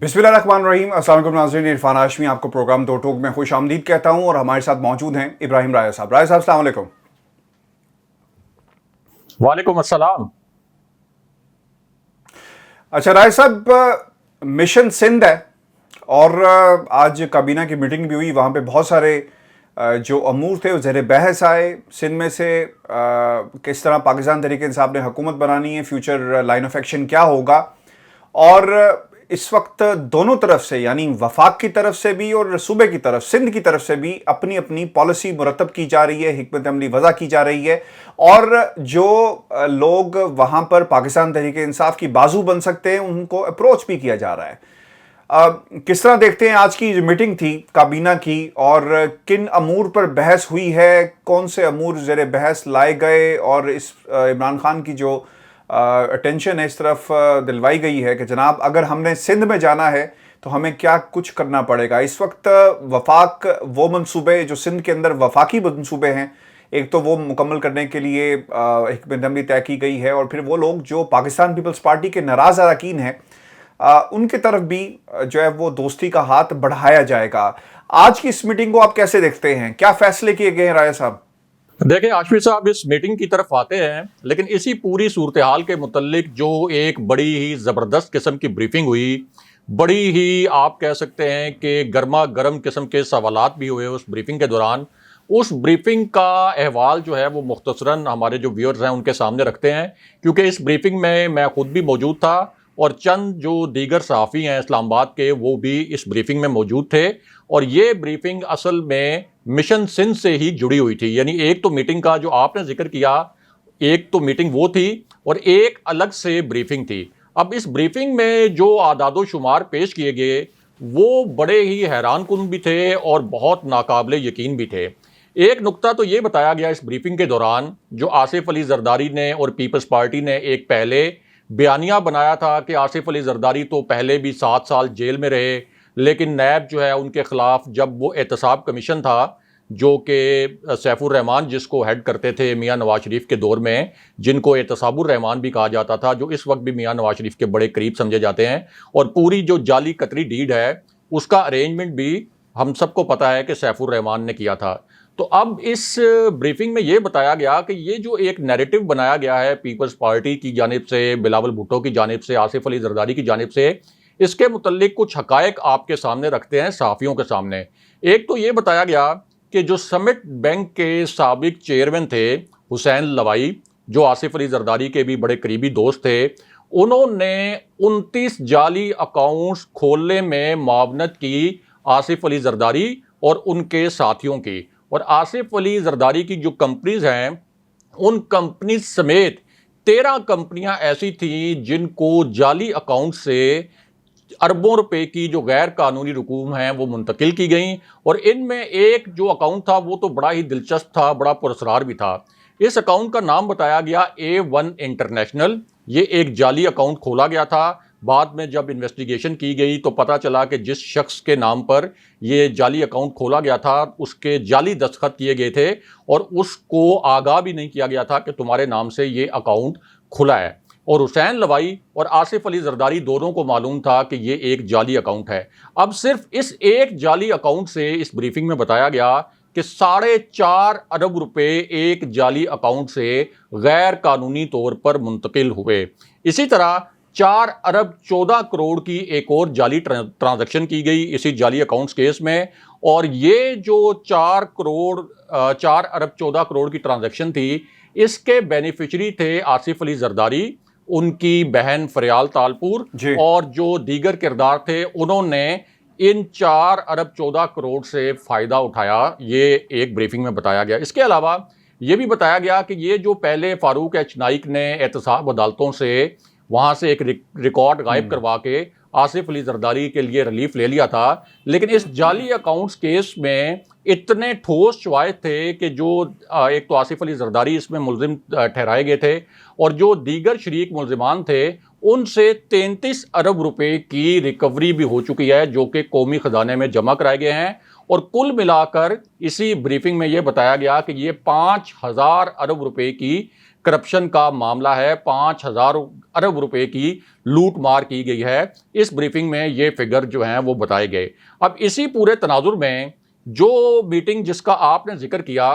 बिस्मिल्लाहिर्रहमानिर्रहीम। अस्सलाम वालेकुम नाज़रीन, इरफान हाशमी आपको प्रोग्राम दो टोक में खुश आमदीद कहता हूँ और हमारे साथ मौजूद हैं इब्राहिम राय साहब। राय साहब, अस्सलाम वालेकुम। वालेकुम अस्सलाम। अच्छा राय साहब, मिशन सिंध है और आज काबीना की मीटिंग भी हुई। वहाँ पे बहुत सारे जो अमूर थे वो ज़ेर बहस आए। सिंध में से किस तरह पाकिस्तान तहरीक इंसाफ ने हुकूमत बनानी है, फ्यूचर लाइन ऑफ एक्शन क्या होगा। और इस वक्त दोनों तरफ से, यानी वफाक की तरफ से भी और सूबे की तरफ, सिंध की तरफ से भी अपनी अपनी पॉलिसी मुरतब की जा रही है, हिकमत अमली वज़ा की जा रही है। और जो लोग वहाँ पर पाकिस्तान तहरीक इंसाफ की बाजू बन सकते हैं उनको अप्रोच भी किया जा रहा है। किस तरह देखते हैं आज की जो मीटिंग थी काबीना की, और किन अमूर पर बहस हुई है, कौन से अमूर ज़ेर बहस लाए गए, और इस इमरान खान की जो अटेंशन है इस तरफ दिलवाई गई है कि जनाब अगर हमने सिंध में जाना है तो हमें क्या कुछ करना पड़ेगा। इस वक्त वफाक वो मंसूबे जो सिंध के अंदर वफाकी मंसूबे हैं, एक तो वो मुकम्मल करने के लिए हिकमत अमली तय की गई है, और फिर वो लोग जो पाकिस्तान पीपल्स पार्टी के नाराज़ अरकान हैं उनके तरफ भी जो है वो दोस्ती का हाथ बढ़ाया जाएगा। आज की इस मीटिंग को आप कैसे देखते हैं, क्या फैसले किए गए हैं राय साहब? देखिए आशमी साहब, इस मीटिंग की तरफ आते हैं, लेकिन इसी पूरी सूरत हाल के मुतल्लिक जो एक बड़ी ही ज़बरदस्त किस्म की ब्रीफिंग हुई, बड़ी ही आप कह सकते हैं कि गर्मा गर्म किस्म के सवालात भी हुए उस ब्रीफिंग के दौरान। उस ब्रीफिंग का अहवाल जो है वो मुख्तसरन हमारे जो व्यूअर्स हैं उनके सामने रखते हैं, क्योंकि इस ब्रीफिंग में मैं खुद भी मौजूद था और चंद जो दीगर सहाफ़ी हैं इस्लामाबाद के वो भी इस ब्रीफिंग में मौजूद थे। और ये ब्रीफिंग असल में मिशन सिंध से ही जुड़ी हुई थी। यानी एक तो मीटिंग का जो आपने जिक्र किया, एक तो मीटिंग वो थी और एक अलग से ब्रीफिंग थी। अब इस ब्रीफिंग में जो आदादो शुमार पेश किए गए वो बड़े ही हैरान कुन भी थे और बहुत नाकाबिले यकीन भी थे। एक नुक्ता तो ये बताया गया इस ब्रीफिंग के दौरान, जो आसिफ अली जरदारी ने और पीपल्स पार्टी ने एक पहले बयानिया बनाया था कि आसिफ अली जरदारी तो पहले भी 7 साल जेल में रहे, लेकिन नैब जो है उनके ख़िलाफ़ जब वो एहतसाब कमीशन था जो कि सैफुर रहमान जिसको हेड करते थे मियां नवाज शरीफ के दौर में, जिनको एहतसाबुर रहमान भी कहा जाता था, जो इस वक्त भी मियां नवाज शरीफ के बड़े करीब समझे जाते हैं, और पूरी जो जाली कतरी डीड है उसका अरेंजमेंट भी हम सबको पता है कि सैफुर रहमान ने किया था। तो अब इस ब्रीफिंग में ये बताया गया कि ये जो एक नैरेटिव बनाया गया है पीपल्स पार्टी की जानिब से, बिलावल भुट्टो की जानिब से, आसिफ अली जरदारी की जानिब से, इसके मुतल्लिक कुछ हकायक आपके सामने रखते हैं सहाफ़ियों के सामने। एक तो ये बताया गया कि जो समिट बैंक के साबिक चेयरमैन थे हुसैन लवाई, जो आसिफ अली जरदारी के भी बड़े करीबी दोस्त थे, उन्होंने 29 जाली अकाउंट्स खोलने में मुआवनत की आसिफ अली जरदारी और उनके साथियों की। और आसिफ अली जरदारी की जो कंपनीज हैं उन कंपनीज समेत 13 कंपनियां ऐसी थी जिनको जाली अकाउंट से अरबों रुपए की जो गैर कानूनी रकूम हैं वो मुंतकिल की गई। और इनमें एक जो अकाउंट था वो तो बड़ा ही दिलचस्प था, बड़ा पुरस्कार भी था। इस अकाउंट का नाम बताया गया A1 इंटरनेशनल। ये एक जाली अकाउंट खोला गया था। बाद में जब इन्वेस्टिगेशन की गई तो पता चला कि जिस शख्स के नाम पर ये जाली अकाउंट खोला गया था उसके जाली दस्तखत किए गए थे और उसको आगाह भी नहीं किया गया था कि तुम्हारे नाम से ये अकाउंट खुला है। और हुसैन लवाई और आसिफ अली जरदारी दोनों को मालूम था कि ये एक जाली अकाउंट है। अब सिर्फ इस एक जाली अकाउंट से इस ब्रीफिंग में बताया गया कि 4.5 अरब रुपए एक जाली अकाउंट से गैर कानूनी तौर पर मुंतकिल हुए। इसी तरह 4 अरब 14 करोड़ की एक और जाली ट्रांजैक्शन की गई इसी जाली अकाउंट्स केस में। और ये जो 4 अरब 14 करोड़ की ट्रांजैक्शन थी, इसके बेनिफिशरी थे आसिफ अली जरदारी, उनकी बहन फरियाल तालपुर, और जो दीगर किरदार थे उन्होंने इन 4 अरब 14 करोड़ से फ़ायदा उठाया। ये एक ब्रीफिंग में बताया गया। इसके अलावा ये भी बताया गया कि ये जो पहले फारूक एच नाइक ने एहतसाब अदालतों से वहाँ से एक रिकॉर्ड गायब करवा के आसिफ अली जरदारी के लिए रिलीफ ले लिया था, लेकिन इस जाली अकाउंट्स केस में इतने ठोस शवाहिद थे कि जो एक तो आसिफ अली जरदारी इसमें मुलजिम ठहराए गए थे और जो दीगर शरीक मुलजिमान थे उनसे 33 अरब रुपए की रिकवरी भी हो चुकी है जो कि कौमी खजाने में जमा कराए गए हैं। और कुल मिलाकर इसी ब्रीफिंग में यह बताया गया कि ये 5,000 अरब रुपए की करप्शन का मामला है। 5,000 अरब रुपए की लूट मार की गई है। इस ब्रीफिंग में ये फिगर जो हैं वो बताए गए। अब इसी पूरे तनाजुर में जो मीटिंग जिसका आपने जिक्र किया,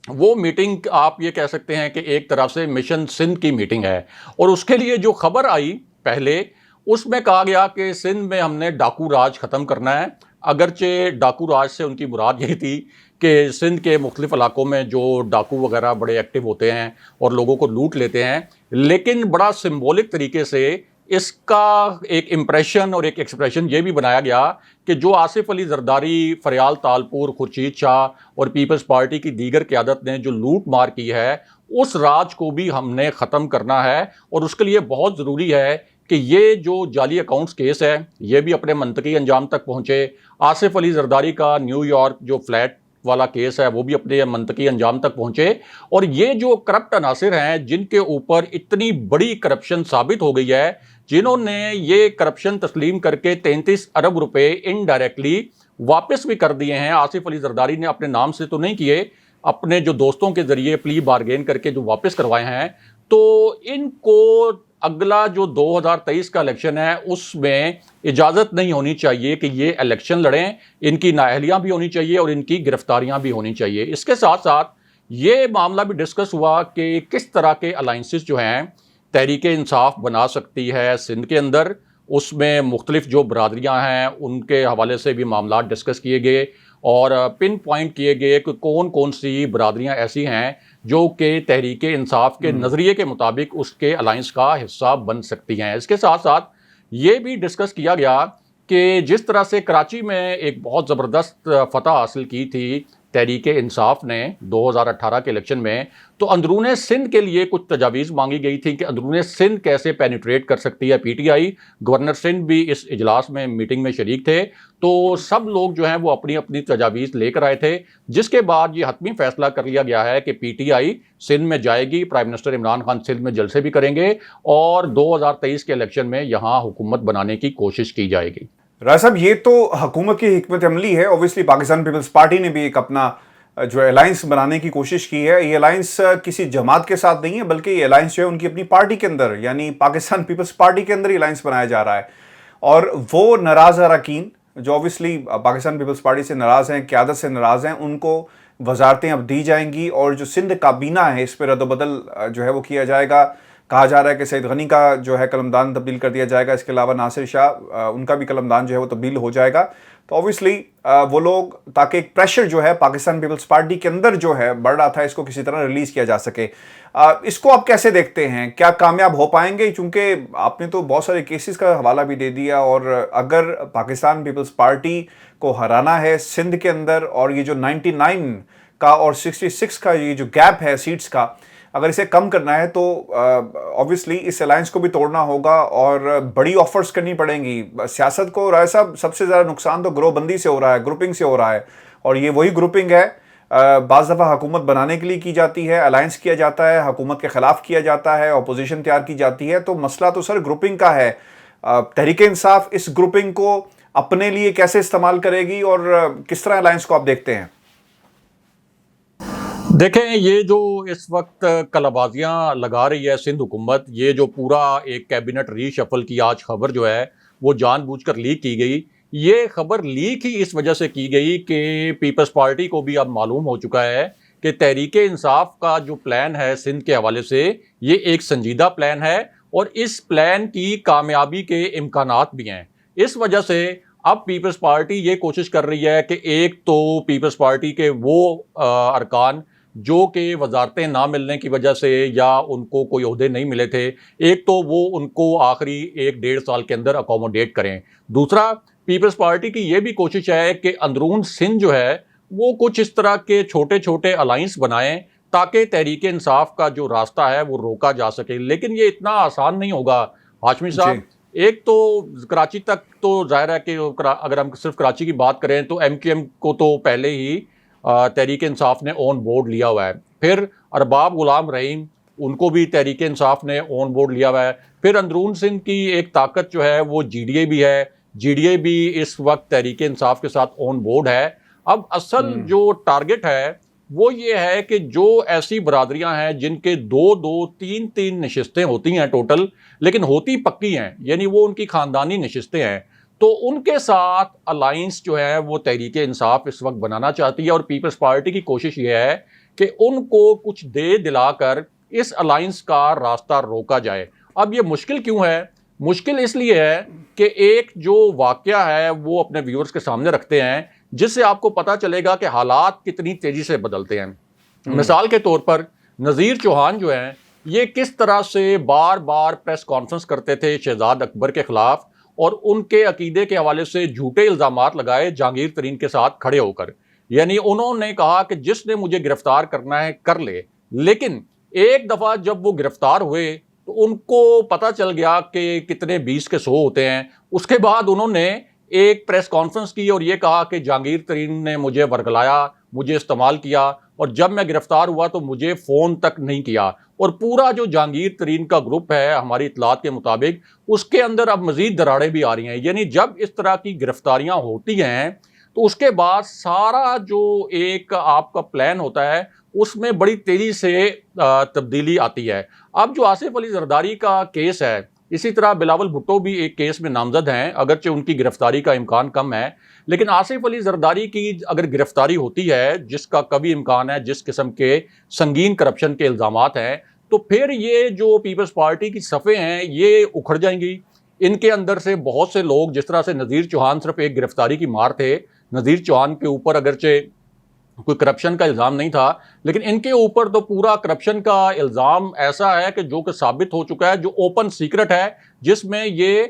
वो मीटिंग आप ये कह सकते हैं कि एक तरफ से मिशन सिंध की मीटिंग है। और उसके लिए जो खबर आई पहले, उसमें कहा गया कि सिंध में हमने डाकू राज ख़त्म करना है। अगरचे डाकू राज से उनकी मुराद यही थी कि सिंध के मुख्तलिफ इलाकों में जो डाकू वगैरह बड़े एक्टिव होते हैं और लोगों को लूट लेते हैं, लेकिन बड़ा सिंबॉलिक तरीके से इसका एक इम्प्रेशन और एक एक्सप्रेशन ये भी बनाया गया कि जो आसिफ अली जरदारी, फरियाल तालपुर, खुर्शीद शाह और पीपल्स पार्टी की दीगर क़यादत ने जो लूट मार की है, उस राज को भी हमने ख़त्म करना है। और उसके लिए बहुत ज़रूरी है कि ये जो जाली अकाउंट्स केस है ये भी अपने मंतकी अंजाम तक पहुँचे। आसिफ अली जरदारी का न्यूयॉर्क जो फ्लैट वाला केस है वो भी अपने मंतकी अंजाम तक पहुँचे। और ये जो करप्ट अनासिर हैं जिनके ऊपर इतनी बड़ी करप्शन साबित हो गई है, जिन्होंने ये करप्शन तस्लीम करके 33 अरब रुपए इनडायरेक्टली वापस भी कर दिए हैं। आसिफ अली जरदारी ने अपने नाम से तो नहीं किए, अपने जो दोस्तों के ज़रिए प्ली बारगेन करके जो वापस करवाए हैं। तो इनको अगला जो 2023 का इलेक्शन है उसमें इजाज़त नहीं होनी चाहिए कि ये इलेक्शन लड़ें। इनकी नाअहलियाँ भी होनी चाहिए और इनकी गिरफ्तारियाँ भी होनी चाहिए। इसके साथ साथ ये मामला भी डिस्कस हुआ कि किस तरह के अलाइंसेस जो हैं तहरीक इंसाफ बना सकती है सिंध के अंदर। उसमें मुख्तलिफ जो बरादरियाँ हैं उनके हवाले से भी मामला डिस्कस किए गए और पिन पॉइंट किए गए कि कौन कौन सी बरादरियाँ ऐसी हैं जो कि तहरीक इंसाफ के नज़रिए के मुताबिक उसके अलाइंस का हिस्सा बन सकती हैं। इसके साथ साथ ये भी डिस्कस किया गया कि जिस तरह से कराची में एक बहुत ज़बरदस्त फतह हासिल की थी तहरीक इंसाफ ने 2018 के इलेक्शन में, तो अंदरूने सिंध के लिए कुछ तजावीज़ मांगी गई थी कि अंदरूने सिंध कैसे पेनिट्रेट कर सकती है पीटीआई। गवर्नर सिंध भी इस इजलास में मीटिंग में शरीक थे। तो सब लोग जो हैं वो अपनी अपनी तजावीज़ लेकर आए थे, जिसके बाद ये हतमी फैसला कर लिया गया है कि पीटीआई सिंध में जाएगी। प्राइम मिनिस्टर इमरान खान सिंध में जलसे भी करेंगे और 2023 के इलेक्शन में यहाँ हुकूमत बनाने की कोशिश की जाएगी। राय साहब, ये तो हुकूमत की हिकमत अमली है। ऑब्वियसली पाकिस्तान पीपल्स पार्टी ने भी एक अपना जो अलायंस बनाने की कोशिश की है। ये अलायंस किसी जमात के साथ नहीं है, बल्कि ये अलायंस जो है उनकी अपनी पार्टी के अंदर, यानी पाकिस्तान पीपल्स पार्टी के अंदर ही अलायंस बनाया जा रहा है। और वो नाराज़ अरकान जो ऑब्वियसली पाकिस्तान पीपल्स पार्टी से नाराज़ हैं, क़यादत से नाराज़ हैं, उनको वजारतें अब दी जाएंगी और जो सिंध काबीना है इस पर रद्द-बदल जो है वो किया जाएगा। कहा जा रहा है कि सईद गनी का जो है कलमदान तब्दील कर दिया जाएगा। इसके अलावा नासिर शाह उनका भी कलमदान जो है वो तब्दील हो जाएगा। तो ऑब्वियसली वो लोग, ताकि एक प्रेशर जो है पाकिस्तान पीपल्स पार्टी के अंदर जो है बढ़ रहा था, इसको किसी तरह रिलीज़ किया जा सके। इसको आप कैसे देखते हैं, क्या कामयाब हो पाएंगे? चूँकि आपने तो बहुत सारे केसेस का हवाला भी दे दिया, और अगर पाकिस्तान पीपल्स पार्टी को हराना है सिंध के अंदर, और ये जो 99 का और 66 का ये जो गैप है सीट्स का, अगर इसे कम करना है तो ऑब्वियसली इस अलायंस को भी तोड़ना होगा और बड़ी ऑफर्स करनी पड़ेंगी सियासत को। राय साहब, सबसे ज़्यादा नुकसान तो ग्रोहबंदी से हो रहा है, ग्रुपिंग से हो रहा है, और ये वही ग्रुपिंग है बाज़ दफ़ा हुकूमत बनाने के लिए की जाती है, अलायंस किया जाता है, हुकूमत के ख़िलाफ़ किया जाता है, अपोजिशन तैयार की जाती है। तो मसला तो सर ग्रुपिंग का है। तहरीक इंसाफ इस ग्रुपिंग को अपने लिए कैसे इस्तेमाल करेगी और किस तरह अलायंस को आप देखते हैं? देखें, ये जो इस वक्त कलाबाजियाँ लगा रही है सिंध हुकूमत, ये जो पूरा एक कैबिनेट रीशफल की आज खबर जो है वो जानबूझकर लीक की गई। ये खबर लीक ही इस वजह से की गई कि पीपल्स पार्टी को भी अब मालूम हो चुका है कि तहरीक इंसाफ का जो प्लान है सिंध के हवाले से, ये एक संजीदा प्लान है और इस प्लान की कामयाबी के इम्कानात भी हैं। इस वजह से अब पीपल्स पार्टी ये कोशिश कर रही है कि एक तो पीपल्स पार्टी के वो अरकान जो कि वजारतें ना मिलने की वजह से या उनको कोई ओहदे नहीं मिले थे, एक तो वो उनको आखिरी 1-1.5 साल के अंदर अकोमोडेट करें। दूसरा, पीपल्स पार्टी की ये भी कोशिश है कि अंदरून सिंध जो है वो कुछ इस तरह के छोटे छोटे अलाइंस बनाएं ताकि तहरीक इंसाफ का जो रास्ता है वो रोका जा सके। लेकिन ये इतना आसान नहीं होगा हाशमी साहब। एक तो कराची तक तो जाहिर है कि अगर हम सिर्फ कराची की बात करें तो MQM को तो पहले ही तहरीक इंसाफ ने ऑन बोर्ड लिया हुआ है। फिर अरबाब गुलाम रहीम, उनको भी तहरीक इंसाफ ने ऑन बोर्ड लिया हुआ है। फिर अंदरून सिंध की एक ताकत जो है वो GDA भी है, GDA भी इस वक्त तहरीक इंसाफ के साथ ऑन बोर्ड है। अब असल जो टारगेट है وہ یہ ہے کہ جو ایسی برادریاں ہیں جن کے دو دو تین تین نشستیں ہوتی ہیں ٹوٹل، لیکن ہوتی پکی ہیں، یعنی وہ ان کی خاندانی نشستیں ہیں، تو ان کے ساتھ الائنس جو ہے وہ تحریک انصاف اس وقت بنانا چاہتی ہے، اور پیپلز پارٹی کی کوشش یہ ہے کہ ان کو کچھ دے دلا کر اس الائنس کا راستہ روکا جائے۔ اب یہ مشکل کیوں ہے؟ مشکل اس لیے ہے کہ ایک جو واقعہ ہے وہ اپنے ویورز کے سامنے رکھتے ہیں جس سے آپ کو پتا چلے گا کہ حالات کتنی تیزی سے بدلتے ہیں۔ مثال کے طور پر نذیر چوہان جو ہیں، یہ کس طرح سے بار بار پریس کانفرنس کرتے تھے شہزاد اکبر کے خلاف، اور ان کے عقیدے کے حوالے سے جھوٹے الزامات لگائے جہانگیر ترین کے ساتھ کھڑے ہو کر۔ یعنی انہوں نے کہا کہ جس نے مجھے گرفتار کرنا ہے کر لے، لیکن ایک دفعہ جب وہ گرفتار ہوئے تو ان کو پتا چل گیا کہ کتنے 20 کے 100 ہوتے ہیں۔ اس کے بعد انہوں نے ایک پریس کانفرنس کی اور یہ کہا کہ جہانگیر ترین نے مجھے ورگلایا، مجھے استعمال کیا، اور جب میں گرفتار ہوا تو مجھے فون تک نہیں کیا۔ اور پورا جو جہانگیر ترین کا گروپ ہے ہماری اطلاعات کے مطابق، اس کے اندر اب مزید دراڑیں بھی آ رہی ہیں۔ یعنی جب اس طرح کی گرفتاریاں ہوتی ہیں تو اس کے بعد سارا جو ایک آپ کا پلان ہوتا ہے اس میں بڑی تیزی سے تبدیلی آتی ہے۔ اب جو آصف علی زرداری کا کیس ہے، اسی طرح بلاول بھٹو بھی ایک کیس میں نامزد ہیں، اگرچہ ان کی گرفتاری کا امکان کم ہے، لیکن آصف علی زرداری کی اگر گرفتاری ہوتی ہے، جس کا کبھی امکان ہے، جس قسم کے سنگین کرپشن کے الزامات ہیں، تو پھر یہ جو پیپلز پارٹی کی صفیں ہیں یہ اکھڑ جائیں گی۔ ان کے اندر سے بہت سے لوگ، جس طرح سے نذیر چوہان صرف ایک گرفتاری کی مار تھے، نذیر چوہان کے اوپر اگرچہ کوئی کرپشن کا الزام نہیں تھا، لیکن ان کے اوپر تو پورا کرپشن کا الزام ایسا ہے کہ جو کہ ثابت ہو چکا ہے، جو اوپن سیکرٹ ہے، جس میں یہ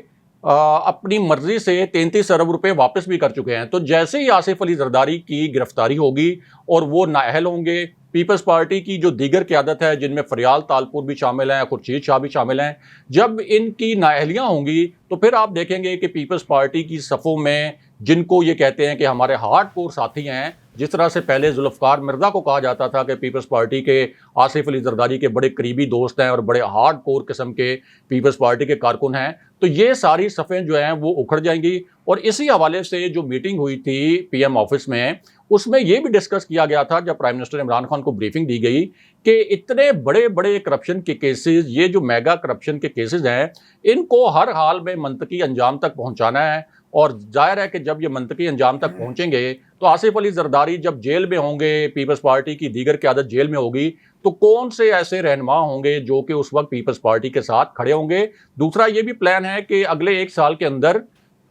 اپنی مرضی سے 33 ارب روپے واپس بھی کر چکے ہیں۔ تو جیسے ہی آصف علی زرداری کی گرفتاری ہوگی اور وہ نااہل ہوں گے، پیپلز پارٹی کی جو دیگر قیادت ہے جن میں فریال تالپور بھی شامل ہیں، خورشید شاہ بھی شامل ہیں، جب ان کی نااہلیاں ہوں گی تو پھر آپ دیکھیں گے کہ پیپلز پارٹی کی صفوں میں جن کو یہ کہتے ہیں کہ ہمارے ہارڈ کور ساتھی ہیں، جس طرح سے پہلے ذوالفقار مرزا کو کہا جاتا تھا کہ پیپلز پارٹی کے آصف علی زرداری کے بڑے قریبی دوست ہیں اور بڑے ہارڈ کور قسم کے پیپلز پارٹی کے کارکن ہیں، تو یہ ساری صفیں جو ہیں وہ اکھڑ جائیں گی۔ اور اسی حوالے سے جو میٹنگ ہوئی تھی پی ایم آفس میں، اس میں یہ بھی ڈسکس کیا گیا تھا جب پرائم منسٹر عمران خان کو بریفنگ دی گئی کہ اتنے بڑے بڑے کرپشن کے کیسز، یہ جو میگا کرپشن کے کیسز ہیں، ان کو ہر حال میں منطقی انجام تک پہنچانا ہے، اور ظاہر ہے کہ جب یہ منطقی انجام تک پہنچیں گے تو آصف علی زرداری جب جیل میں ہوں گے، پیپلز پارٹی کی دیگر قیادت جیل میں ہوگی، تو کون سے ایسے رہنما ہوں گے جو کہ اس وقت پیپلز پارٹی کے ساتھ کھڑے ہوں گے۔ دوسرا یہ بھی پلان ہے کہ اگلے 1 سال کے اندر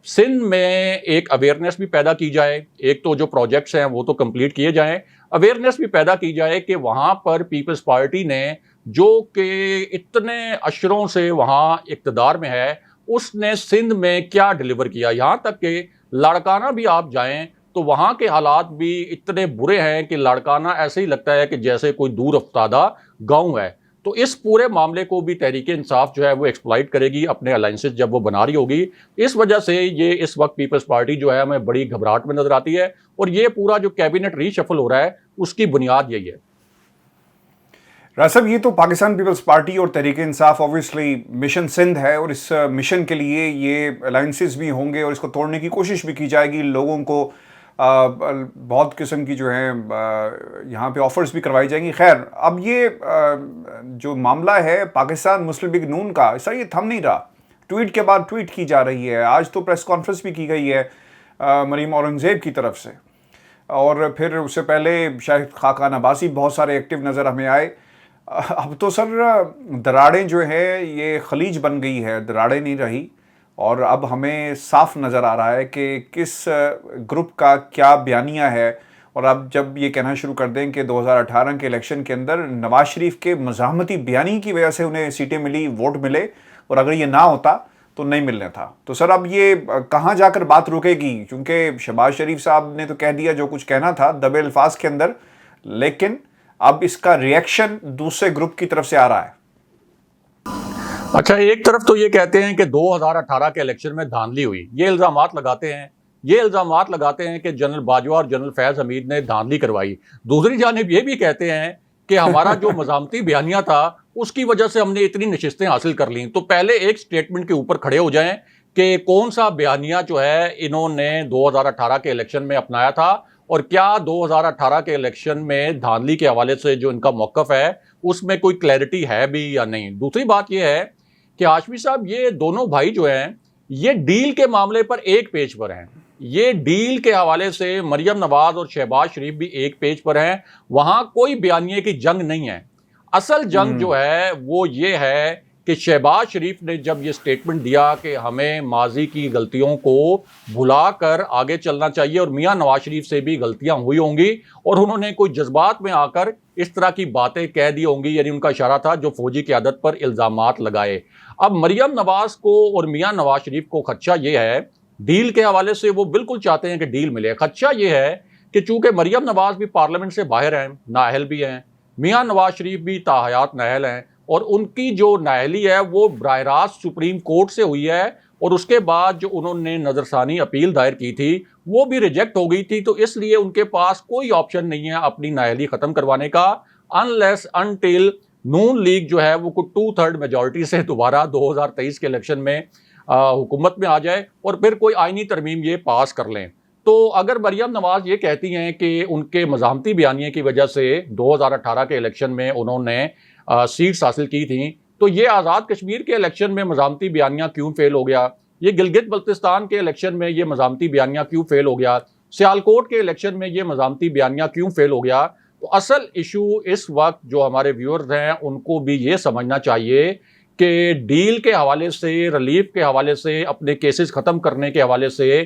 سندھ میں ایک اویئرنیس بھی پیدا کی جائے۔ ایک تو جو پروجیکٹس ہیں وہ تو کمپلیٹ کیے جائیں، اویئرنیس بھی پیدا کی جائے کہ وہاں پر پیپلز پارٹی نے جو کہ اتنے اشروں سے وہاں اقتدار میں ہے، اس نے سندھ میں کیا ڈیلیور کیا۔ یہاں تک کہ لاڑکانہ بھی آپ جائیں تو وہاں کے حالات بھی اتنے برے ہیں کہ لاڑکانہ ایسے ہی لگتا ہے کہ جیسے کوئی دور افتادہ گاؤں ہے۔ تو اس پورے معاملے کو بھی تحریک انصاف جو ہے وہ ایکسپلائٹ کرے گی اپنے الائنسز جب وہ بنا رہی ہوگی۔ اس وجہ سے یہ اس وقت پیپلز پارٹی جو ہے ہمیں بڑی گھبراہٹ میں نظر آتی ہے، اور یہ پورا جو کیبنٹ ری شفل ہو رہا ہے اس کی بنیاد یہی ہے۔ راز صاحب، یہ تو پاکستان پیپلز پارٹی اور تحریک انصاف اوبویسلی مشن سندھ ہے، اور اس مشن کے لیے یہ الائنسز بھی ہوں گے اور اس کو توڑنے کی کوشش بھی کی جائے گی۔ لوگوں کو بہت قسم کی جو ہیں یہاں پہ آفرز بھی کروائی جائیں گی۔ خیر، اب یہ جو معاملہ ہے پاکستان مسلم لیگ نون کا، سر یہ تھم نہیں رہا، ٹویٹ کے بعد ٹویٹ کی جا رہی ہے۔ آج تو پریس کانفرنس بھی کی گئی ہے مریم اورنگزیب کی طرف سے، اور پھر اس سے پہلے شاہد خاقان عباسی بہت سارے ایکٹیو نظر ہمیں آئے۔ اب تو سر دراڑیں جو ہے یہ خلیج بن گئی ہے، دراڑیں نہیں رہی، اور اب ہمیں صاف نظر آ رہا ہے کہ کس گروپ کا کیا بیانیہ ہے۔ اور اب جب یہ کہنا شروع کر دیں کہ 2018 کے الیکشن کے اندر نواز شریف کے مزاحمتی بیانی کی وجہ سے انہیں سیٹیں ملی، ووٹ ملے، اور اگر یہ نہ ہوتا تو نہیں ملنا تھا، تو سر اب یہ کہاں جا کر بات رکے گی؟ کیونکہ شہباز شریف صاحب نے تو کہہ دیا جو کچھ کہنا تھا دبے الفاظ کے اندر، لیکن اب اس کا ریئیکشن دوسرے گروپ کی طرف سے آ رہا ہے۔ اچھا، ایک طرف تو یہ کہتے ہیں کہ 2018 کے الیکشن میں دھاندلی ہوئی، یہ الزامات لگاتے ہیں کہ جنرل باجوہ اور جنرل فیض حمید نے دھاندلی کروائی۔ دوسری جانب یہ بھی کہتے ہیں کہ ہمارا جو مزاحمتی بیانیہ تھا اس کی وجہ سے ہم نے اتنی نشستیں حاصل کر لیں۔ تو پہلے ایک سٹیٹمنٹ کے اوپر کھڑے ہو جائیں کہ کون سا بیانیہ جو ہے انہوں نے 2018 کے الیکشن میں اپنایا تھا، اور کیا 2018 کے الیکشن میں دھاندلی کے حوالے سے جو ان کا موقف ہے اس میں کوئی کلیئرٹی ہے بھی یا نہیں. دوسری بات یہ ہے کہ ہاشمی صاحب یہ دونوں بھائی جو ہیں یہ ڈیل کے معاملے پر ایک پیج پر ہیں. یہ ڈیل کے حوالے سے مریم نواز اور شہباز شریف بھی ایک پیج پر ہیں. وہاں کوئی بیانیے کی جنگ نہیں ہے. اصل جنگ جو ہے وہ یہ ہے کہ شہباز شریف نے جب یہ سٹیٹمنٹ دیا کہ ہمیں ماضی کی غلطیوں کو بھلا کر آگے چلنا چاہیے اور میاں نواز شریف سے بھی غلطیاں ہوئی ہوں گی اور انہوں نے کوئی جذبات میں آ کر اس طرح کی باتیں کہہ دی ہوں گی, یعنی ان کا اشارہ تھا جو فوجی قیادت پر الزامات لگائے. اب مریم نواز کو اور میاں نواز شریف کو خدشہ یہ ہے ڈیل کے حوالے سے, وہ بالکل چاہتے ہیں کہ ڈیل ملے. خدشہ یہ ہے کہ چونکہ مریم نواز بھی پارلیمنٹ سے باہر ہیں, نااہل بھی ہیں, میاں نواز شریف بھی تاحیات نااہل ہیں, اور ان کی جو نااہلی ہے وہ براہ راست سپریم کورٹ سے ہوئی ہے, اور اس کے بعد جو انہوں نے نظر ثانی اپیل دائر کی تھی وہ بھی ریجیکٹ ہو گئی تھی. تو اس لیے ان کے پاس کوئی آپشن نہیں ہے اپنی نااہلی ختم کروانے کا unless until نون لیگ جو ہے وہ کوئی 2/3 میجورٹی سے دوبارہ 2023 کے الیکشن میں حکومت میں آ جائے اور پھر کوئی آئینی ترمیم یہ پاس کر لیں. تو اگر مریم نواز یہ کہتی ہیں کہ ان کے مزاحمتی بیانیے کی وجہ سے 2018 کے الیکشن میں انہوں نے سیٹس حاصل کی تھیں, تو یہ آزاد کشمیر کے الیکشن میں مزاحمتی بیانیہ کیوں فیل ہو گیا, یہ گلگت بلتستان کے الیکشن میں یہ مزاحمتی بیانیہ کیوں فیل ہو گیا, سیالکوٹ کے الیکشن میں یہ مزاحمتی بیانیہ کیوں فیل ہو گیا. تو اصل ایشو اس وقت جو ہمارے ویورز ہیں ان کو بھی یہ سمجھنا چاہیے کہ ڈیل کے حوالے سے, ریلیف کے حوالے سے, اپنے کیسز ختم کرنے کے حوالے سے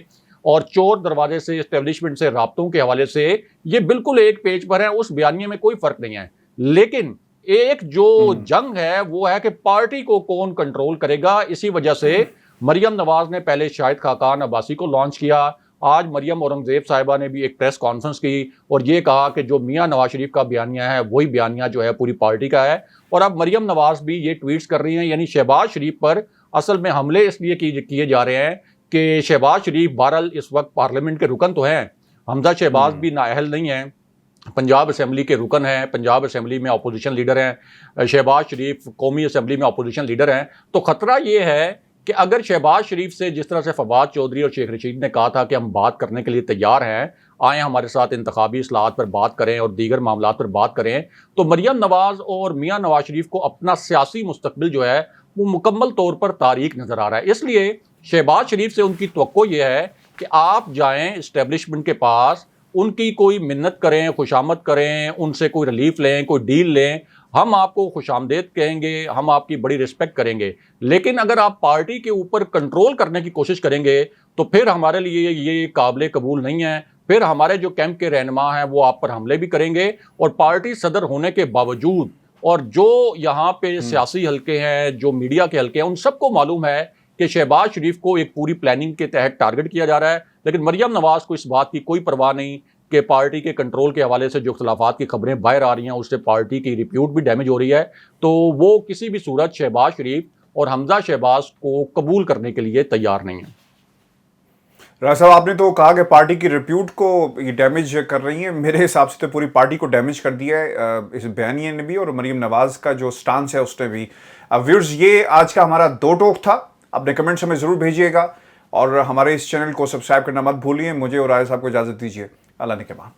اور چور دروازے سے, اسٹیبلشمنٹ سے رابطوں کے حوالے سے یہ بالکل ایک پیج پر ہے, اس بیانیے میں کوئی فرق نہیں ہے. لیکن ایک جو جنگ ہے وہ ہے کہ پارٹی کو کون کنٹرول کرے گا. اسی وجہ سے مریم نواز نے پہلے شاہد خاقان عباسی کو لانچ کیا, آج مریم اورنگزیب صاحبہ نے بھی ایک پریس کانفرنس کی اور یہ کہا کہ جو میاں نواز شریف کا بیانیہ ہے وہی بیانیہ جو ہے پوری پارٹی کا ہے. اور اب مریم نواز بھی یہ ٹویٹس کر رہی ہیں, یعنی شہباز شریف پر اصل میں حملے اس لیے کیے جا رہے ہیں کہ شہباز شریف بہرحال اس وقت پارلیمنٹ کے رکن تو ہیں, حمزہ شہباز بھی نااہل نہیں ہیں, پنجاب اسمبلی کے رکن ہیں, پنجاب اسمبلی میں اپوزیشن لیڈر ہیں, شہباز شریف قومی اسمبلی میں اپوزیشن لیڈر ہیں. تو خطرہ یہ ہے کہ اگر شہباز شریف سے جس طرح سے فواد چودھری اور شیخ رشید نے کہا تھا کہ ہم بات کرنے کے لیے تیار ہیں, آئیں ہمارے ساتھ انتخابی اصلاحات پر بات کریں اور دیگر معاملات پر بات کریں, تو مریم نواز اور میاں نواز شریف کو اپنا سیاسی مستقبل جو ہے وہ مکمل طور پر تاریک نظر آ رہا ہے. اس لیے شہباز شریف سے ان کی توقع یہ ہے کہ آپ جائیں اسٹیبلشمنٹ کے پاس, ان کی کوئی منت کریں, خوشامد کریں, ان سے کوئی ریلیف لیں, کوئی ڈیل لیں, ہم آپ کو خوش آمدید کہیں گے, ہم آپ کی بڑی رسپیکٹ کریں گے. لیکن اگر آپ پارٹی کے اوپر کنٹرول کرنے کی کوشش کریں گے تو پھر ہمارے لیے یہ قابل قبول نہیں ہے. پھر ہمارے جو کیمپ کے رہنما ہیں وہ آپ پر حملے بھی کریں گے, اور پارٹی صدر ہونے کے باوجود اور جو یہاں پہ سیاسی حلقے ہیں, جو میڈیا کے حلقے ہیں, ان سب کو معلوم ہے کہ شہباز شریف کو ایک پوری پلاننگ کے تحت ٹارگٹ کیا جا رہا ہے. لیکن مریم نواز کو اس بات کی کوئی پرواہ نہیں کہ پارٹی کے کنٹرول کے حوالے سے جو اختلافات کی خبریں باہر آ رہی ہیں اس سے پارٹی کی ریپیوٹ بھی ڈیمیج ہو رہی ہے. تو وہ کسی بھی صورت شہباز شریف اور حمزہ شہباز کو قبول کرنے کے لیے تیار نہیں ہیں. راز صاحب, آپ نے تو کہا کہ پارٹی کی ریپیوٹ کو یہ ڈیمیج کر رہی ہیں. میرے حساب سے تو پوری پارٹی کو ڈیمیج کر دیا ہے اس بیانیے نے بھی, اور مریم نواز کا جو سٹانس ہے اس نے بھی. ویورز, یہ آج کا ہمارا دو ٹوک تھا. اپنے کمنٹس ہمیں ضرور بھیجیے گا اور ہمارے اس چینل کو سبسکرائب کرنا مت بھولیے. مجھے اور راز صاحب کو اجازت دیجیے. اللہ نے کے بعد.